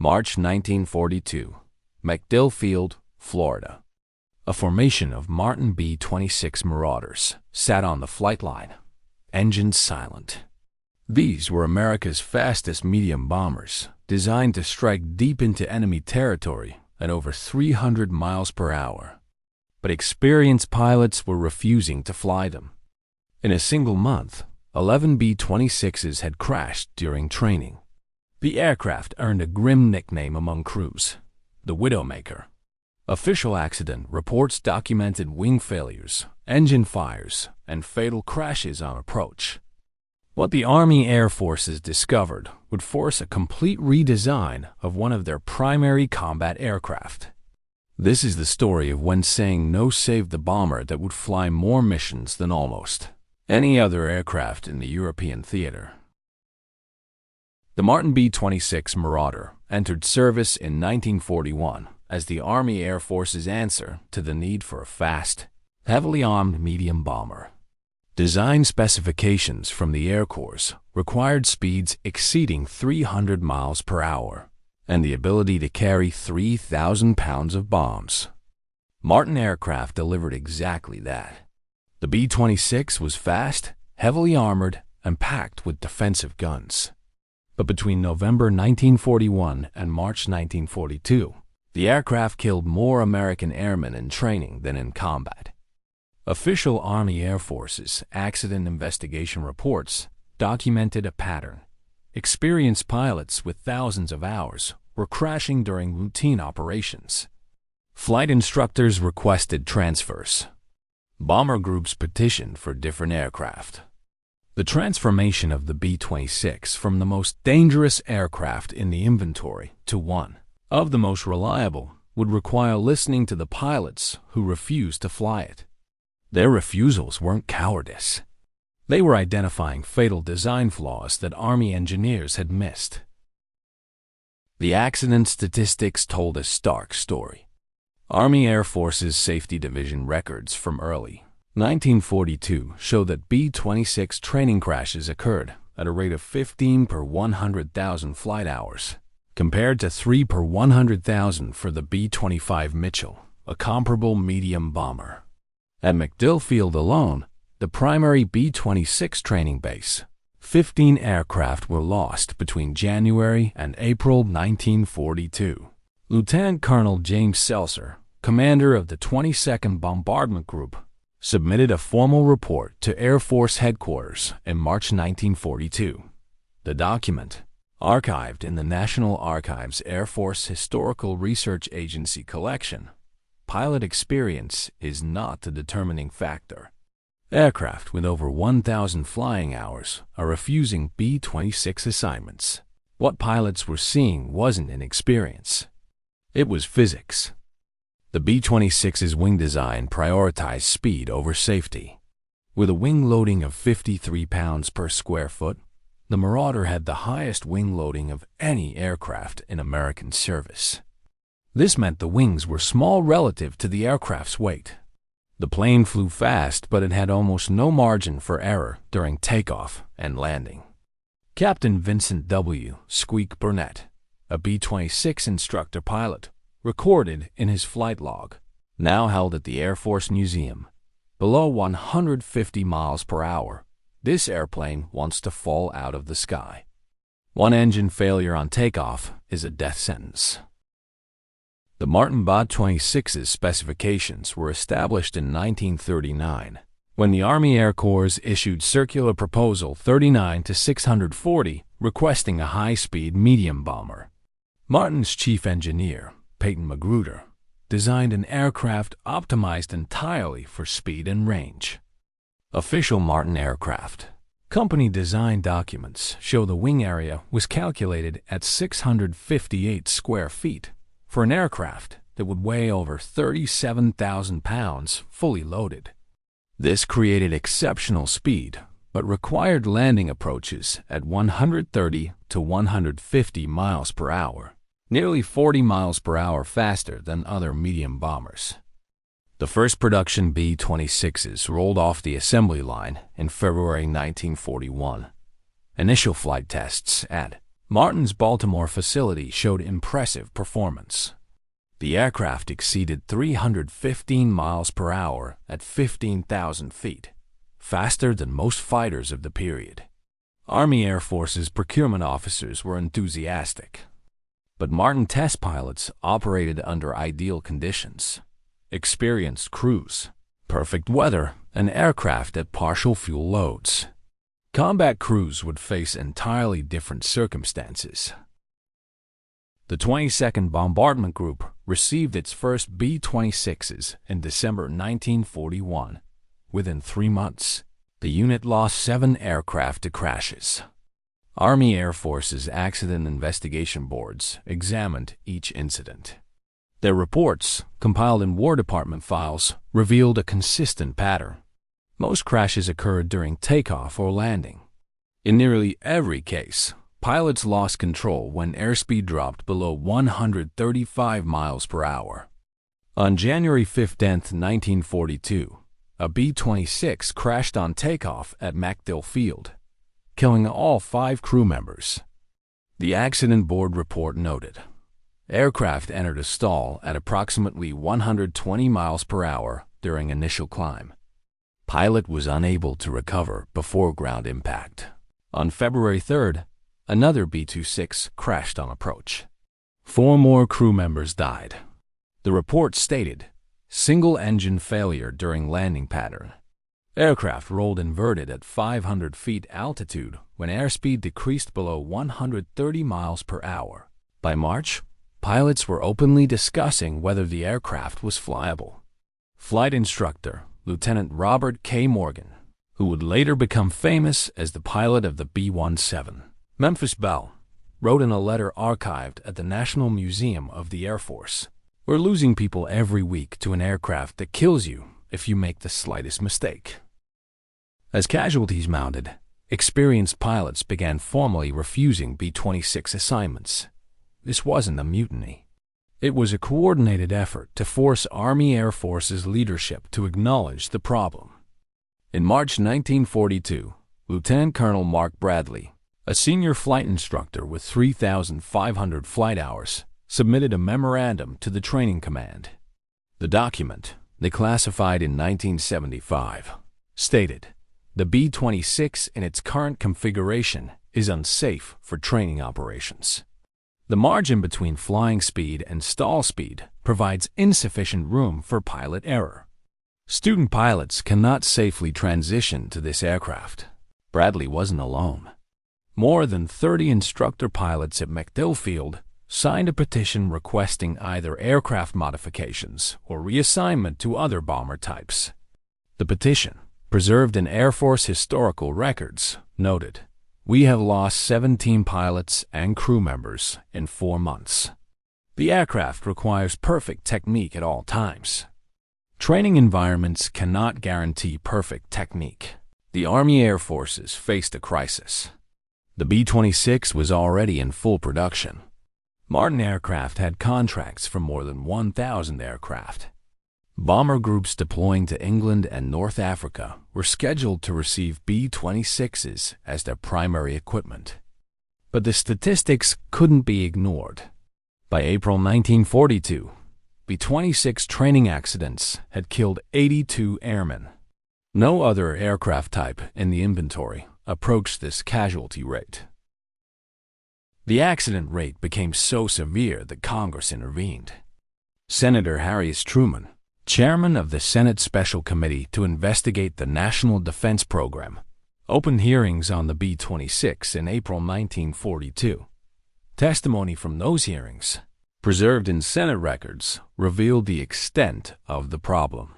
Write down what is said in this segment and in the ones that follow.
March 1942, MacDill Field, Florida. A formation of Martin B-26 Marauders sat on the flight line, engines silent. These were America's fastest medium bombers, designed to strike deep into enemy territory at over 300 miles per hour. But experienced pilots were refusing to fly them. In a single month, 11 B-26s had crashed during training. The aircraft earned a grim nickname among crews, the Widowmaker. Official accident reports documented wing failures, engine fires, and fatal crashes on approach. What the Army Air Forces discovered would force a complete redesign of one of their primary combat aircraft. This is the story of when saying no saved the bomber that would fly more missions than almost any other aircraft in the European theater. The Martin B-26 Marauder entered service in 1941 as the Army Air Force's answer to the need for a fast, heavily armed medium bomber. Design specifications from the Air Corps required speeds exceeding 300 miles per hour and the ability to carry 3,000 pounds of bombs. Martin aircraft delivered exactly that. The B-26 was fast, heavily armored, and packed with defensive guns. But between November 1941 and March 1942, the aircraft killed more American airmen in training than in combat. Official Army Air Forces accident investigation reports documented a pattern. Experienced pilots with thousands of hours were crashing during routine operations. Flight instructors requested transfers. Bomber groups petitioned for different aircraft. The transformation of the B-26 from the most dangerous aircraft in the inventory to one of the most reliable would require listening to the pilots who refused to fly it. Their refusals weren't cowardice. They were identifying fatal design flaws that Army engineers had missed. The accident statistics told a stark story. Army Air Force's Safety Division records from early 1942 show that B-26 training crashes occurred at a rate of 15 per 100,000 flight hours, compared to 3 per 100,000 for the B-25 Mitchell, a comparable medium bomber. At MacDill Field alone, the primary B-26 training base, 15 aircraft were lost between January and April 1942. Lieutenant Colonel James Seltzer, commander of the 22nd Bombardment Group, submitted a formal report to Air Force Headquarters in March 1942. The document, archived in the National Archives Air Force Historical Research Agency collection, pilot experience is not the determining factor. Aircraft with over 1,000 flying hours are refusing B-26 assignments. What pilots were seeing wasn't inexperience. It was physics. The B-26's wing design prioritized speed over safety. With a wing loading of 53 pounds per square foot, the Marauder had the highest wing loading of any aircraft in American service. This meant the wings were small relative to the aircraft's weight. The plane flew fast, but it had almost no margin for error during takeoff and landing. Captain Vincent W. "Squeak" Burnett, a B-26 instructor pilot, recorded in his flight log, now held at the Air Force Museum, below 150 miles per hour, this airplane wants to fall out of the sky. One engine failure on takeoff is a death sentence. The Martin B-26's specifications were established in 1939, when the Army Air Corps issued Circular Proposal 39-640 requesting a high-speed medium bomber. Martin's chief engineer, Peyton Magruder, designed an aircraft optimized entirely for speed and range. Official Martin aircraft. Company design documents show the wing area was calculated at 658 square feet for an aircraft that would weigh over 37,000 pounds fully loaded. This created exceptional speed, but required landing approaches at 130 to 150 miles per hour, nearly 40 miles per hour faster than other medium bombers. The first production B-26s rolled off the assembly line in February 1941. Initial flight tests at Martin's Baltimore facility showed impressive performance. The aircraft exceeded 315 miles per hour at 15,000 feet, faster than most fighters of the period. Army Air Force's procurement officers were enthusiastic. But Martin test pilots operated under ideal conditions: experienced crews, perfect weather, and aircraft at partial fuel loads. Combat crews would face entirely different circumstances. The 22nd Bombardment Group received its first B-26s in December 1941. Within 3 months, the unit lost 7 aircraft to crashes. Army Air Force's accident investigation boards examined each incident. Their reports, compiled in War Department files, revealed a consistent pattern. Most crashes occurred during takeoff or landing. In nearly every case, pilots lost control when airspeed dropped below 135 miles per hour. On January 15, 1942, a B-26 crashed on takeoff at MacDill Field, killing all 5 crew members. The accident board report noted, aircraft entered a stall at approximately 120 miles per hour during initial climb. Pilot was unable to recover before ground impact. On February 3rd, another B-26 crashed on approach. 4 more crew members died. The report stated, single engine failure during landing pattern. Aircraft rolled inverted at 500 feet altitude when airspeed decreased below 130 miles per hour. By March, pilots were openly discussing whether the aircraft was flyable. Flight instructor Lieutenant Robert K. Morgan, who would later become famous as the pilot of the B-17, Memphis Belle, wrote in a letter archived at the National Museum of the Air Force, "We're losing people every week to an aircraft that kills you if you make the slightest mistake." As casualties mounted, experienced pilots began formally refusing B-26 assignments. This wasn't a mutiny. It was a coordinated effort to force Army Air Force's leadership to acknowledge the problem. In March 1942, Lieutenant Colonel Mark Bradley, a senior flight instructor with 3,500 flight hours, submitted a memorandum to the training command. The document, declassified in 1975, stated, "The B-26 in its current configuration is unsafe for training operations. The margin between flying speed and stall speed provides insufficient room for pilot error. Student pilots cannot safely transition to this aircraft." Bradley wasn't alone. More than 30 instructor pilots at MacDill Field signed a petition requesting either aircraft modifications or reassignment to other bomber types. The petition, preserved in Air Force historical records, noted, "We have lost 17 pilots and crew members in 4 months. The aircraft requires perfect technique at all times." Training environments cannot guarantee perfect technique. The Army Air Forces faced a crisis. The B-26 was already in full production. Martin Aircraft had contracts for more than 1,000 aircraft. Bomber groups deploying to England and North Africa were scheduled to receive B-26s as their primary equipment. But the statistics couldn't be ignored. By April 1942, B-26 training accidents had killed 82 airmen. No other aircraft type in the inventory approached this casualty rate. The accident rate became so severe that Congress intervened. Senator Harry S. Truman, chairman of the Senate Special Committee to investigate the National Defense Program, opened hearings on the B-26 in April 1942. Testimony from those hearings, preserved in Senate records, revealed the extent of the problem.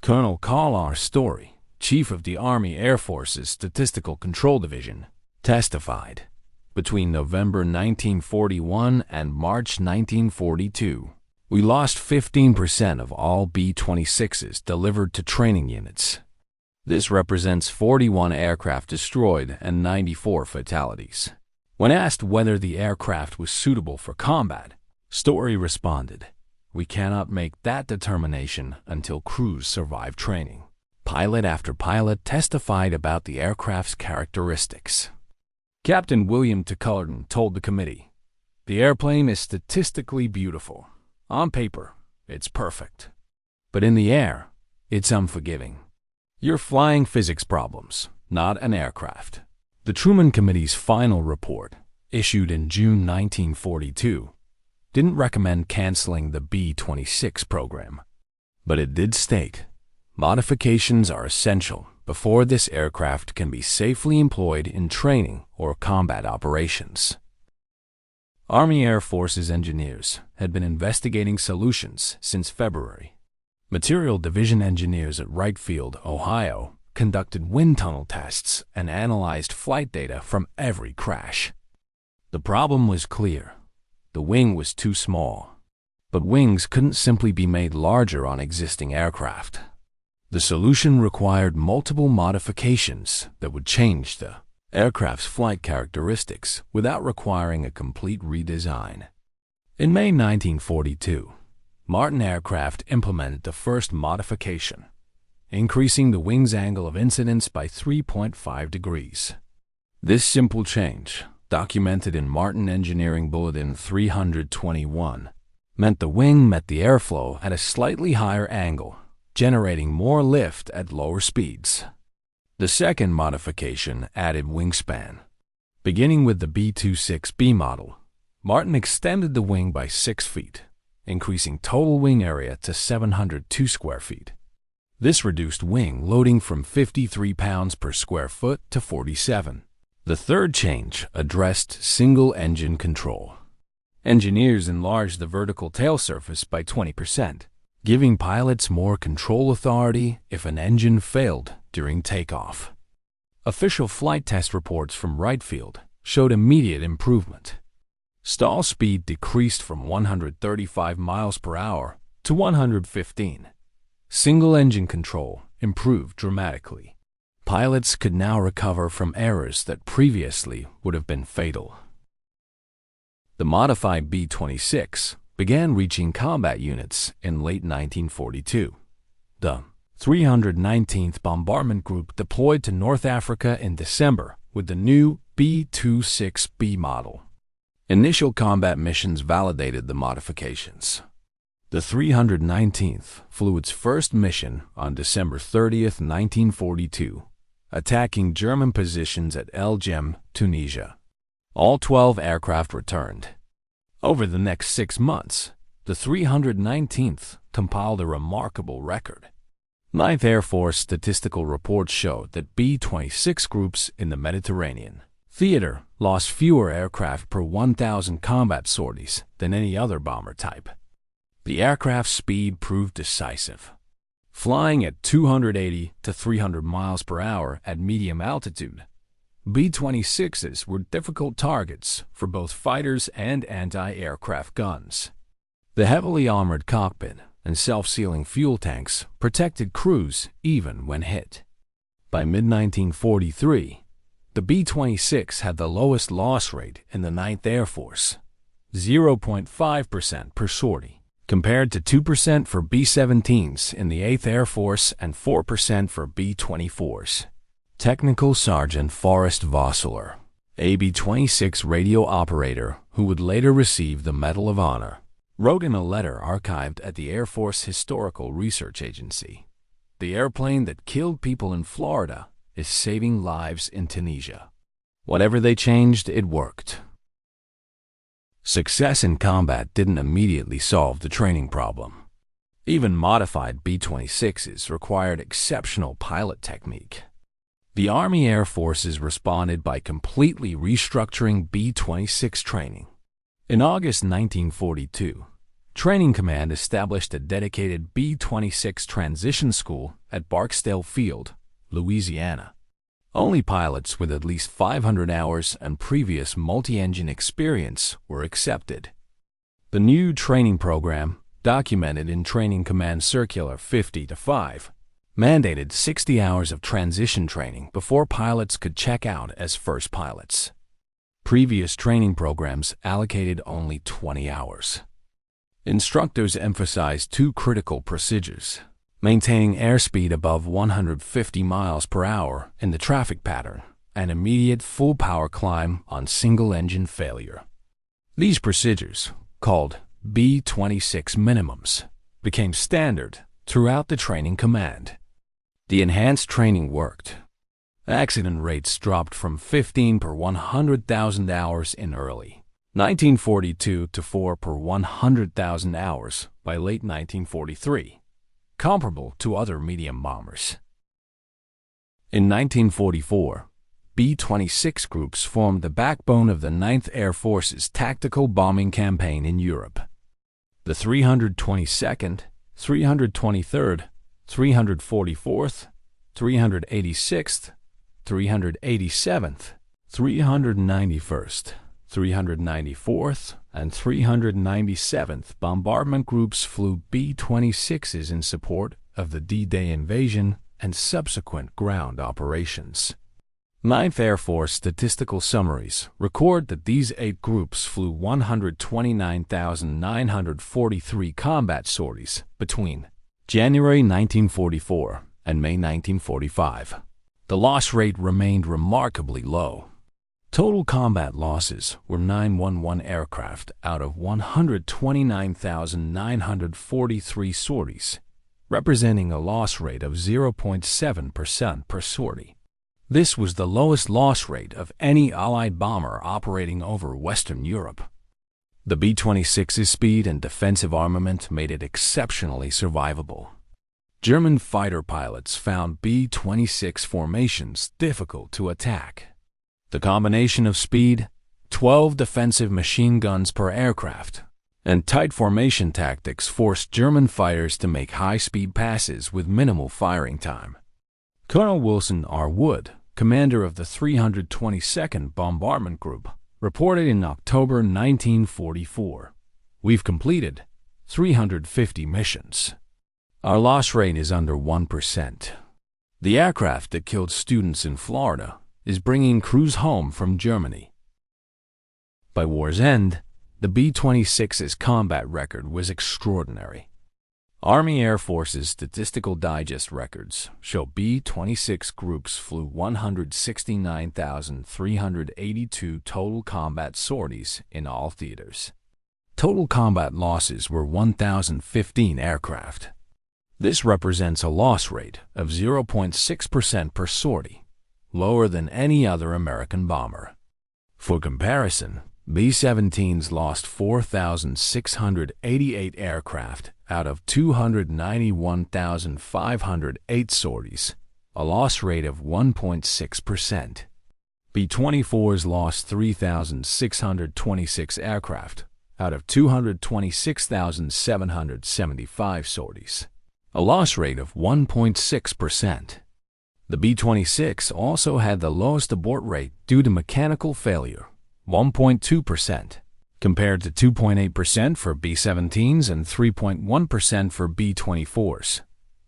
Colonel Carl R. Story, chief of the Army Air Force's Statistical Control Division, testified, "Between November 1941 and March 1942, we lost 15% of all B-26s delivered to training units. This represents 41 aircraft destroyed and 94 fatalities." When asked whether the aircraft was suitable for combat, Story responded, "We cannot make that determination until crews survive training." Pilot after pilot testified about the aircraft's characteristics. Captain William T. Cullerton told the committee, "The airplane is statistically beautiful. On paper, it's perfect. But in the air, it's unforgiving. You're flying physics problems, not an aircraft." The Truman Committee's final report, issued in June 1942, didn't recommend canceling the B-26 program. But it did state, modifications are essential before this aircraft can be safely employed in training or combat operations. Army Air Forces engineers had been investigating solutions since February. Material Division engineers at Wright Field, Ohio, conducted wind tunnel tests and analyzed flight data from every crash. The problem was clear. The wing was too small. But wings couldn't simply be made larger on existing aircraft. The solution required multiple modifications that would change the aircraft's flight characteristics without requiring a complete redesign. In May 1942, Martin Aircraft implemented the first modification, increasing the wing's angle of incidence by 3.5 degrees. This simple change, documented in Martin Engineering Bulletin 321, meant the wing met the airflow at a slightly higher angle, generating more lift at lower speeds. The second modification added wingspan. Beginning with the B-26B model, Martin extended the wing by 6 feet, increasing total wing area to 702 square feet. This reduced wing loading from 53 pounds per square foot to 47. The third change addressed single-engine control. Engineers enlarged the vertical tail surface by 20%, giving pilots more control authority if an engine failed during takeoff. Official flight test reports from Wright Field showed immediate improvement. Stall speed decreased from 135 miles per hour to 115. Single-engine control improved dramatically. Pilots could now recover from errors that previously would have been fatal. The modified B-26 began reaching combat units in late 1942. The 319th Bombardment Group deployed to North Africa in December with the new B-26B model. Initial combat missions validated the modifications. The 319th flew its first mission on December 30, 1942, attacking German positions at El Jem, Tunisia. All 12 aircraft returned. Over the next 6 months, the 319th compiled a remarkable record. 9th Air Force statistical reports showed that B-26 groups in the Mediterranean theater lost fewer aircraft per 1,000 combat sorties than any other bomber type. The aircraft's speed proved decisive. Flying at 280 to 300 miles per hour at medium altitude, B-26s were difficult targets for both fighters and anti-aircraft guns. The heavily armored cockpit and self-sealing fuel tanks protected crews even when hit. By mid-1943, the B-26 had the lowest loss rate in the 9th Air Force, 0.5% per sortie, compared to 2% for B-17s in the 8th Air Force and 4% for B-24s. Technical Sergeant Forrest Vossler, a B-26 radio operator who would later receive the Medal of Honor, wrote in a letter archived at the Air Force Historical Research Agency, "The airplane that killed people in Florida is saving lives in Tunisia. Whatever they changed, it worked." Success in combat didn't immediately solve the training problem. Even modified B-26s required exceptional pilot technique. The Army Air Forces responded by completely restructuring B-26 training. In August 1942, Training Command established a dedicated B-26 transition school at Barksdale Field, Louisiana. Only pilots with at least 500 hours and previous multi-engine experience were accepted. The new training program, documented in Training Command Circular 50-5, mandated 60 hours of transition training before pilots could check out as first pilots. Previous training programs allocated only 20 hours. Instructors emphasized 2 critical procedures: maintaining airspeed above 150 miles per hour in the traffic pattern an immediate full-power climb on single-engine failure. These procedures, called B-26 minimums, became standard throughout the training command. The enhanced training worked. Accident rates dropped from 15 per 100,000 hours in early 1942 to 4 per 100,000 hours by late 1943, comparable to other medium bombers. In 1944, B-26 groups formed the backbone of the 9th Air Force's tactical bombing campaign in Europe. The 322nd, 323rd, 344th, 386th, 387th, 391st, 394th, and 397th Bombardment Groups flew B-26s in support of the D-Day invasion and subsequent ground operations. 9th Air Force statistical summaries record that these 8 groups flew 129,943 combat sorties between January 1944 and May 1945. The loss rate remained remarkably low. Total combat losses were 911 aircraft out of 129,943 sorties, representing a loss rate of 0.7% per sortie. This was the lowest loss rate of any Allied bomber operating over Western Europe. The B-26's speed and defensive armament made it exceptionally survivable. German fighter pilots found B-26 formations difficult to attack. The combination of speed, 12 defensive machine guns per aircraft, and tight formation tactics forced German fighters to make high-speed passes with minimal firing time. Colonel Wilson R. Wood, commander of the 322nd Bombardment Group, reported in October 1944, "We've completed 350 missions. Our loss rate is under 1%. The aircraft that killed students in Florida is bringing crews home from Germany." By war's end, the B-26's combat record was extraordinary. Army Air Force's Statistical Digest records show B-26 groups flew 169,382 total combat sorties in all theaters. Total combat losses were 1,015 aircraft. This represents a loss rate of 0.6% per sortie, lower than any other American bomber. For comparison, B-17s lost 4,688 aircraft out of 291,508 sorties, a loss rate of 1.6%. B-24s lost 3,626 aircraft out of 226,775 sorties, a loss rate of 1.6%. The B-26 also had the lowest abort rate due to mechanical failure, 1.2%, compared to 2.8% for B-17s and 3.1% for B-24s.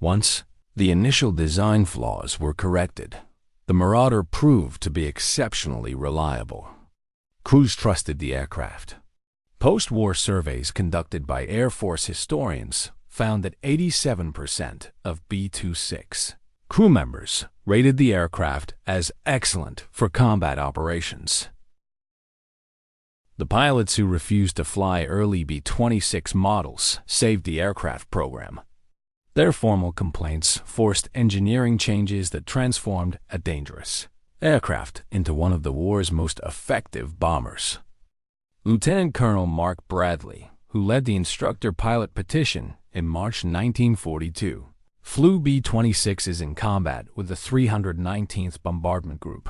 Once the initial design flaws were corrected, the Marauder proved to be exceptionally reliable. Crews trusted the aircraft. Post-war surveys conducted by Air Force historians found that 87% of B-26 crew members rated the aircraft as excellent for combat operations. The pilots who refused to fly early B-26 models saved the aircraft program. Their formal complaints forced engineering changes that transformed a dangerous aircraft into one of the war's most effective bombers. Lieutenant Colonel Mark Bradley, who led the instructor-pilot petition in March 1942, flew B-26s in combat with the 319th Bombardment Group.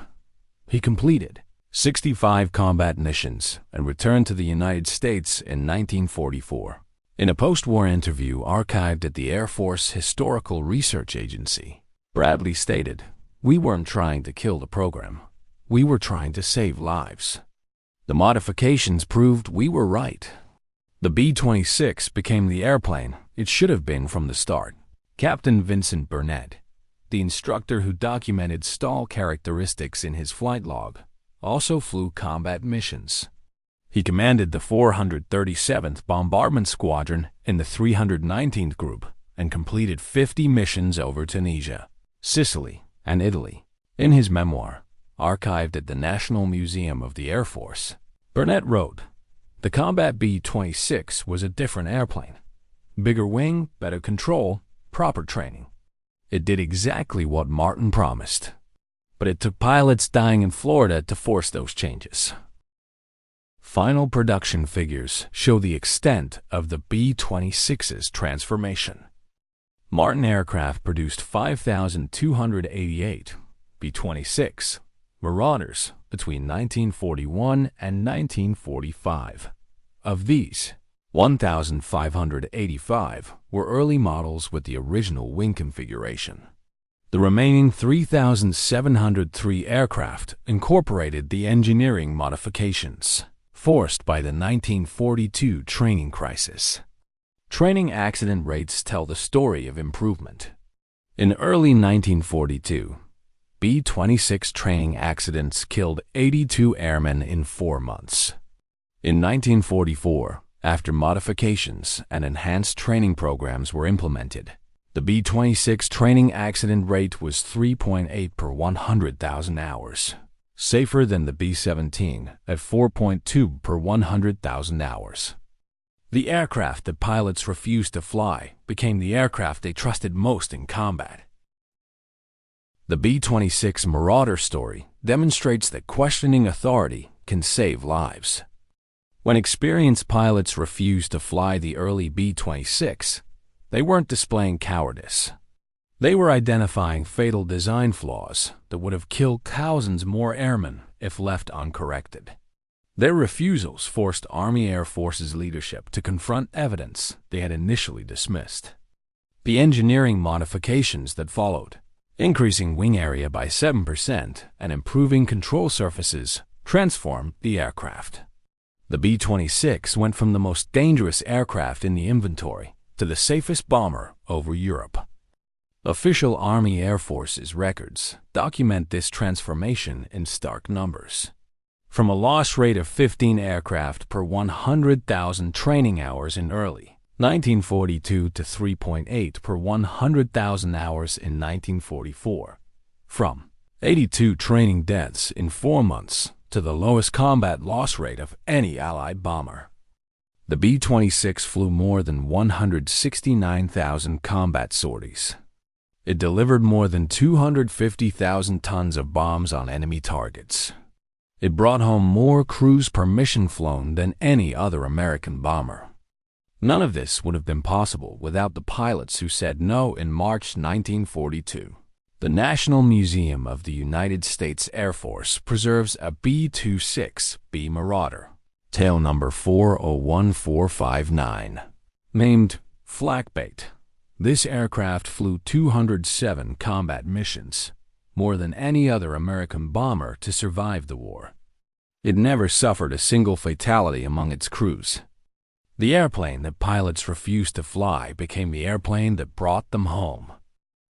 He completed 65 combat missions and returned to the United States in 1944. In a post-war interview archived at the Air Force Historical Research Agency, Bradley stated, "We weren't trying to kill the program. We were trying to save lives. The modifications proved we were right." The B-26 became the airplane it should have been from the start. Captain Vincent Burnett, the instructor who documented stall characteristics in his flight log, also flew combat missions. He commanded the 437th Bombardment Squadron in the 319th Group and completed 50 missions over Tunisia, Sicily, and Italy. In his memoir, archived at the National Museum of the Air Force. Burnett wrote, "The Combat B-26 was a different airplane. Bigger wing, better control, proper training. It did exactly what Martin promised. But it took pilots dying in Florida to force those changes." Final production figures show the extent of the B-26's transformation. Martin Aircraft produced 5,288 B-26 Marauders between 1941 and 1945. Of these, 1,585 were early models with the original wing configuration. The remaining 3,703 aircraft incorporated the engineering modifications forced by the 1942 training crisis. Training accident rates tell the story of improvement. In early 1942, B-26 training accidents killed 82 airmen in 4 months. In 1944, after modifications and enhanced training programs were implemented, the B-26 training accident rate was 3.8 per 100,000 hours, safer than the B-17 at 4.2 per 100,000 hours. The aircraft that pilots refused to fly became the aircraft they trusted most in combat. The B-26 Marauder story demonstrates that questioning authority can save lives. When experienced pilots refused to fly the early B-26, they weren't displaying cowardice. They were identifying fatal design flaws that would have killed thousands more airmen if left uncorrected. Their refusals forced Army Air Forces leadership to confront evidence they had initially dismissed. The engineering modifications that followed, increasing wing area by 7% and improving control surfaces, transformed the aircraft. The B-26 went from the most dangerous aircraft in the inventory to the safest bomber over Europe. Official Army Air Forces records document this transformation in stark numbers. From a loss rate of 15 aircraft per 100,000 training hours in early 1942 to 3.8 per 100,000 hours in 1944. From 82 training deaths in 4 months to the lowest combat loss rate of any Allied bomber. The B-26 flew more than 169,000 combat sorties. It delivered more than 250,000 tons of bombs on enemy targets. It brought home more crews per mission flown than any other American bomber. None of this would have been possible without the pilots who said no in March 1942. The National Museum of the United States Air Force preserves a B-26B Marauder, tail number 401459, named Flakbait. This aircraft flew 207 combat missions, more than any other American bomber to survive the war. It never suffered a single fatality among its crews. The airplane that pilots refused to fly became the airplane that brought them home.